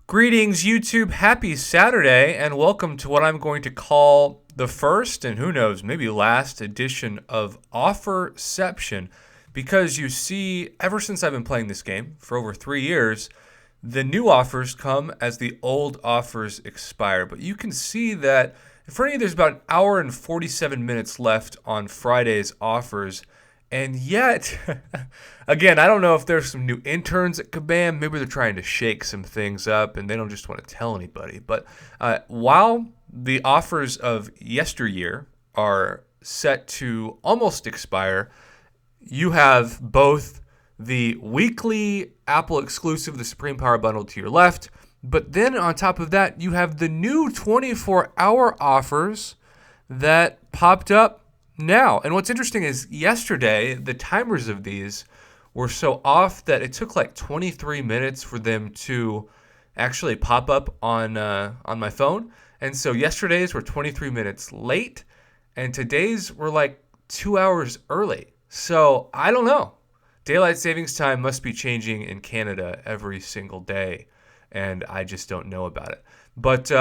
Greetings, YouTube. Happy Saturday, and welcome to what I'm going to call the first and who knows, maybe last edition of Offerception. Because you see, ever since I've been playing this game for over 3 years, the new offers come as the old offers expire. But you can see that in front of you, there's about an hour and 47 minutes left on Friday's offers. And yet, again, I don't know if there's some new interns at Kabam. Maybe they're trying to shake some things up and they don't just want to tell anybody. But while the offers of yesteryear are set to almost expire, you have both the weekly Apple exclusive, the Supreme Power Bundle to your left. But then on top of that, you have the new 24-hour offers that popped up now. And what's interesting is yesterday, the timers of these were so off that it took like 23 minutes for them to actually pop up on my phone. And so yesterday's were 23 minutes late, and today's were like 2 hours early. So I don't know. Daylight savings time must be changing in Canada every single day, and I just don't know about it. But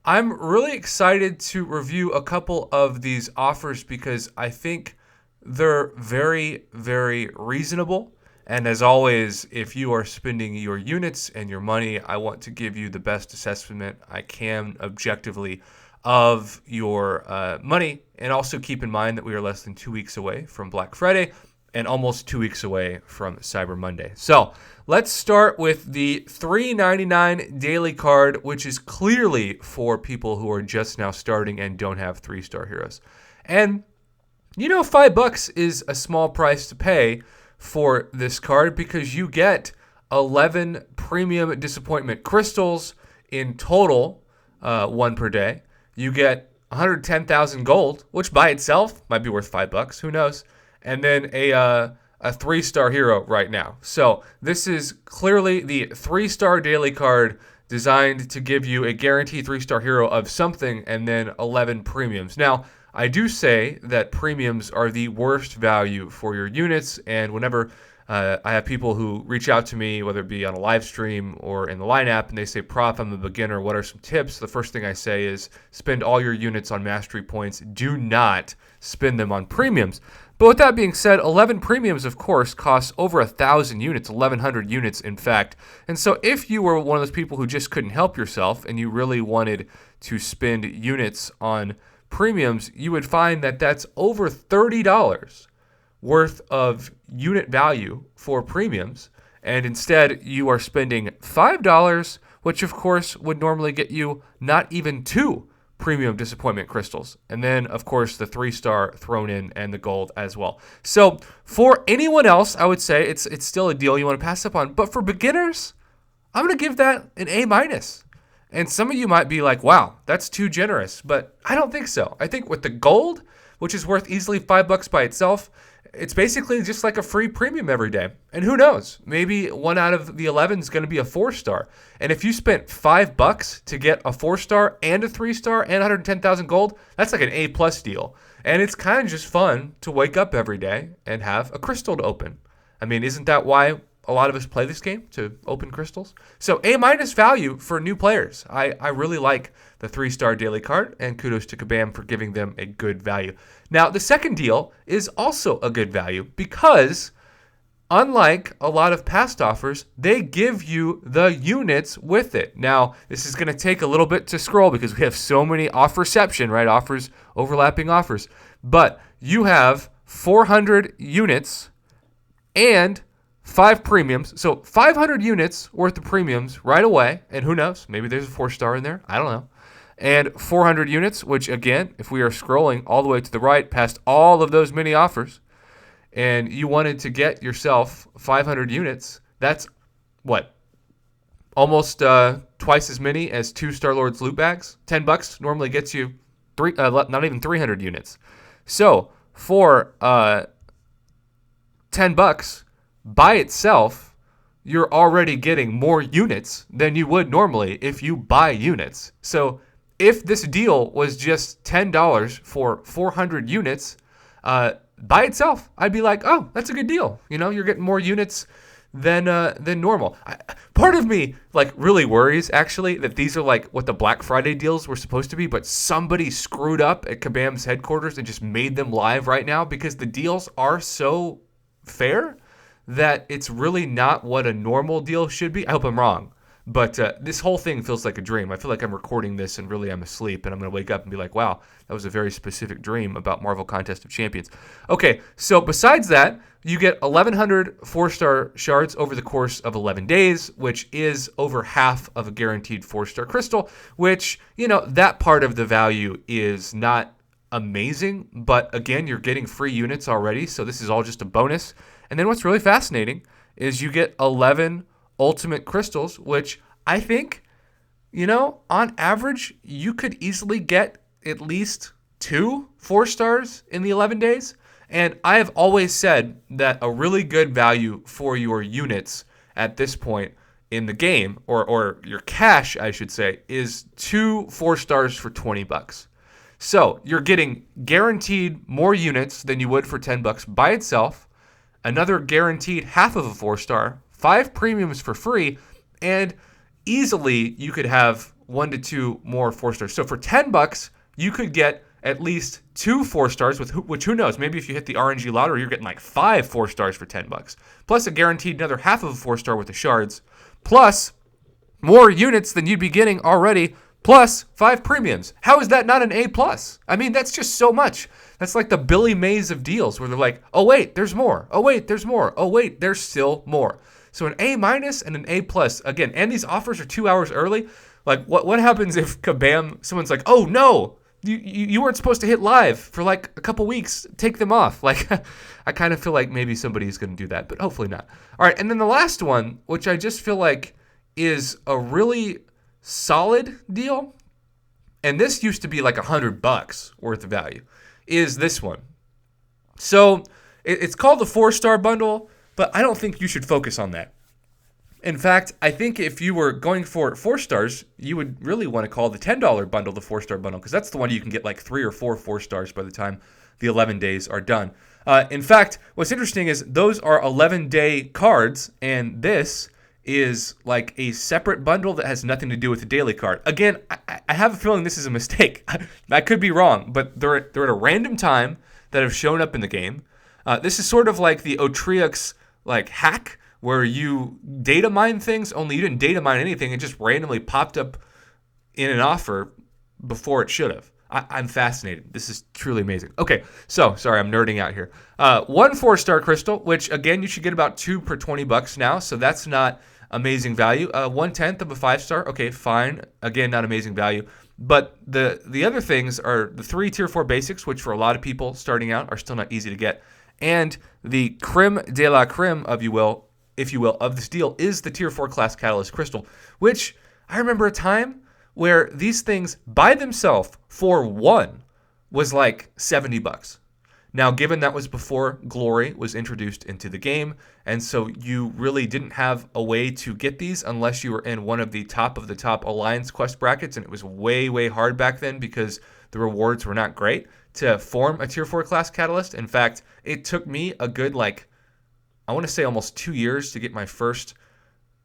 I'm really excited to review a couple of these offers because I think they're very, very reasonable. And as always, if you are spending your units and your money, I want to give you the best assessment I can objectively of your money. And also keep in mind that we are less than 2 weeks away from Black Friday and almost 2 weeks away from Cyber Monday. So let's start with the $3.99 daily card, which is clearly for people who are just now starting and don't have 3-star heroes. And you know, $5 is a small price to pay for this card because you get 11 premium disappointment crystals in total, one per day. You get 110,000 gold, which by itself might be worth $5. Who knows? And then a 3-star hero right now. So this is clearly the 3-star daily card designed to give you a guaranteed 3-star hero of something and then 11 premiums. Now, I do say that premiums are the worst value for your units, and whenever I have people who reach out to me, whether it be on a live stream or in the Line app, and they say, Prof, I'm a beginner, what are some tips? The first thing I say is spend all your units on mastery points. Do not spend them on premiums. But with that being said, 11 premiums, of course, costs over 1,000 units, 1,100 units, in fact. And so if you were one of those people who just couldn't help yourself and you really wanted to spend units on premiums, you would find that that's over $30 worth of unit value for premiums. And instead, you are spending $5, which, of course, would normally get you not even 2 premium disappointment crystals. And then, of course, the 3-star thrown in and the gold as well. So for anyone else, I would say it's still a deal you want to pass up on. But for beginners, I'm going to give that an A-. And some of you might be like, wow, that's too generous. But I don't think so. I think with the gold, which is worth easily $5 by itself, it's basically just like a free premium every day. And who knows? Maybe one out of the 11 is going to be a 4-star. And if you spent $5 to get a 4-star and a 3-star and 110,000 gold, that's like an A+ deal. And it's kind of just fun to wake up every day and have a crystal to open. I mean, isn't that why a lot of us play this game, to open crystals? So A- value for new players. I really like the 3-star daily card, and kudos to Kabam for giving them a good value. Now, the second deal is also a good value because unlike a lot of past offers, they give you the units with it. Now, this is going to take a little bit to scroll because we have so many offerception, right? Offers, overlapping offers. But you have 400 units and 5 premiums. So 500 units worth of premiums right away. And who knows? Maybe there's a 4-star in there. I don't know. And 400 units, which again, if we are scrolling all the way to the right past all of those mini offers, and you wanted to get yourself 500 units, that's what? Almost twice as many as 2 Star-Lord's loot bags. $10 normally gets you not even 300 units. So for $10 by itself, you're already getting more units than you would normally if you buy units. So if this deal was just $10 for 400 units, by itself, I'd be like, oh, that's a good deal. You know, you're getting more units than normal. Part of me like really worries actually that these are like what the Black Friday deals were supposed to be, but somebody screwed up at Kabam's headquarters and just made them live right now because the deals are so fair that it's really not what a normal deal should be. I hope I'm wrong. But this whole thing feels like a dream. I feel like I'm recording this and really I'm asleep, and I'm going to wake up and be like, wow, that was a very specific dream about Marvel Contest of Champions. Okay, so besides that, you get 1,100 4-star shards over the course of 11 days, which is over half of a guaranteed 4-star crystal, which, that part of the value is not amazing. But again, you're getting free units already, so this is all just a bonus. And then what's really fascinating is you get 11 ultimate crystals, which I think, on average, you could easily get at least 2 4-stars in the 11 days. And I have always said that a really good value for your units at this point in the game, or your cash, I should say, is 2 4-stars for $20. So you're getting guaranteed more units than you would for $10 by itself, another guaranteed half of a 4-star, 5 premiums for free, and easily you could have 1 to 2 more 4-stars. So for $10, you could get at least 2 4-stars, which who knows? Maybe if you hit the RNG lottery, you're getting like 5 4-stars for $10, plus a guaranteed another half of a 4-star with the shards, plus more units than you'd be getting already, plus 5 premiums. How is that not an A+? I mean, that's just so much. That's like the Billy Mays of deals where they're like, oh wait, there's more. Oh wait, there's more. Oh wait, there's still more. So an A- and an A+, again, and these offers are 2 hours early. Like, what happens if Kabam, someone's like, oh no, you weren't supposed to hit live for like a couple weeks, take them off. Like, I kind of feel like maybe somebody's going to do that, but hopefully not. All right, and then the last one, which I just feel like is a really solid deal, and this used to be like $100 worth of value, is this one. So it's called the 4-star bundle, but I don't think you should focus on that. In fact, I think if you were going for 4 stars, you would really want to call the $10 bundle the 4-star bundle, because that's the one you can get like 3 or 4 4-stars by the time the 11 days are done. In fact, what's interesting is those are 11-day cards, and this is like a separate bundle that has nothing to do with the daily card. Again, I have a feeling this is a mistake. I could be wrong, but they're at a random time that have shown up in the game. This is sort of like the Otriux like hack, where you data mine things, only you didn't data mine anything. It just randomly popped up in an offer before it should have. I'm fascinated. This is truly amazing. Okay, so sorry, I'm nerding out here. 1 4-star crystal, which again, you should get about 2 per $20 now, so that's not amazing value. 1/10 of a 5-star, okay, fine. Again, not amazing value. But the other things are the 3 tier 4 basics, which for a lot of people starting out are still not easy to get. And the creme de la creme, if you will, of this deal is the tier 4 class catalyst crystal, which I remember a time where these things by themselves for one was like $70. Now, given that was before Glory was introduced into the game, and so you really didn't have a way to get these unless you were in one of the top Alliance quest brackets, and it was way, way hard back then because the rewards were not great to form a tier 4 class catalyst. In fact, it took me a good I want to say almost 2 years to get my first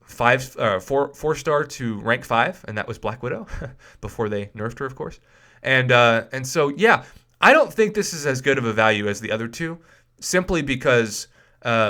4-star to rank 5, and that was Black Widow before they nerfed her, of course. And so yeah, I don't think this is as good of a value as the other two, simply because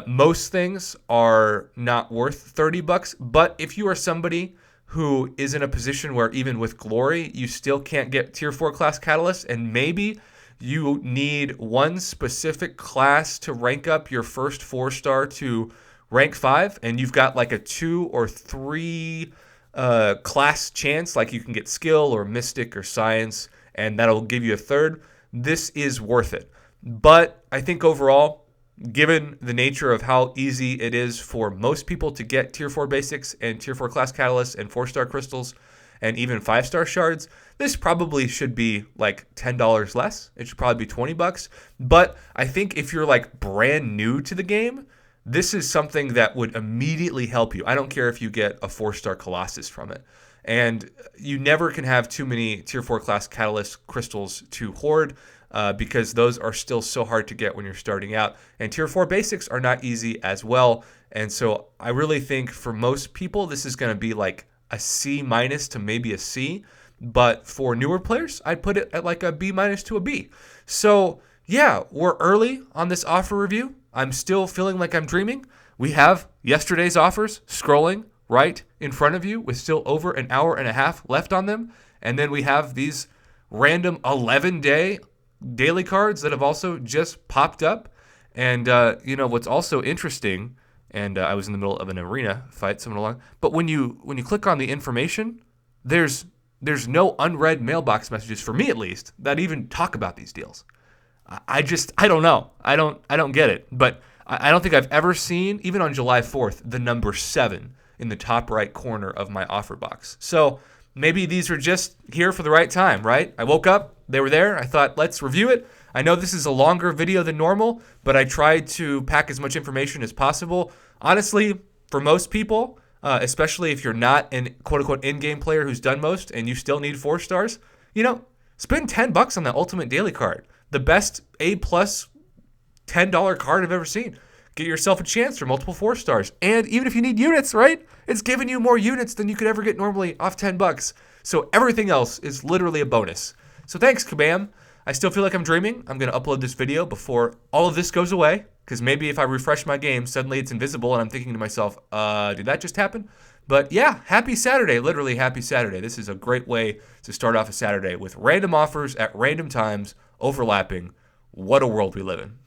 most things are not worth $30. But if you are somebody who is in a position where even with Glory you still can't get tier 4 class catalyst, and maybe you need one specific class to rank up your first 4-star to rank 5, and you've got like a 2 or 3 class chance, like you can get skill or mystic or science, and that'll give you a third. This is worth it. But I think overall, given the nature of how easy it is for most people to get tier 4 basics and tier 4 class catalysts and 4-star crystals and even 5-star shards, this probably should be like $10 less. It should probably be $20. But I think if you're like brand new to the game, this is something that would immediately help you. I don't care if you get a 4-star Colossus from it. And you never can have too many tier 4 class catalyst crystals to hoard. because those are still so hard to get when you're starting out. And Tier 4 basics are not easy as well. And so I really think for most people, this is going to be like a C minus to maybe a C. But for newer players, I'd put it at like a B minus to a B. So yeah, we're early on this offer review. I'm still feeling like I'm dreaming. We have yesterday's offers scrolling right in front of you with still over an hour and a half left on them. And then we have these random 11-day daily cards that have also just popped up. And, what's also interesting, and I was in the middle of an arena fight, someone along, but when you click on the information, there's no unread mailbox messages, for me at least, that even talk about these deals. I don't know. I don't get it. But I don't think I've ever seen, even on July 4th, the number 7 in the top right corner of my offer box. So maybe these are just here for the right time, right? I woke up, they were there. I thought, let's review it. I know this is a longer video than normal, but I tried to pack as much information as possible. Honestly, for most people, especially if you're not an quote-unquote in-game player who's done most and you still need 4 stars, spend $10 on that Ultimate Daily card. The best A-plus $10 card I've ever seen. Get yourself a chance for multiple 4 stars. And even if you need units, right? It's giving you more units than you could ever get normally off $10. So everything else is literally a bonus. So thanks, Kabam. I still feel like I'm dreaming. I'm going to upload this video before all of this goes away, because maybe if I refresh my game, suddenly it's invisible and I'm thinking to myself, did that just happen? But yeah, happy Saturday, literally happy Saturday. This is a great way to start off a Saturday with random offers at random times overlapping. What a world we live in.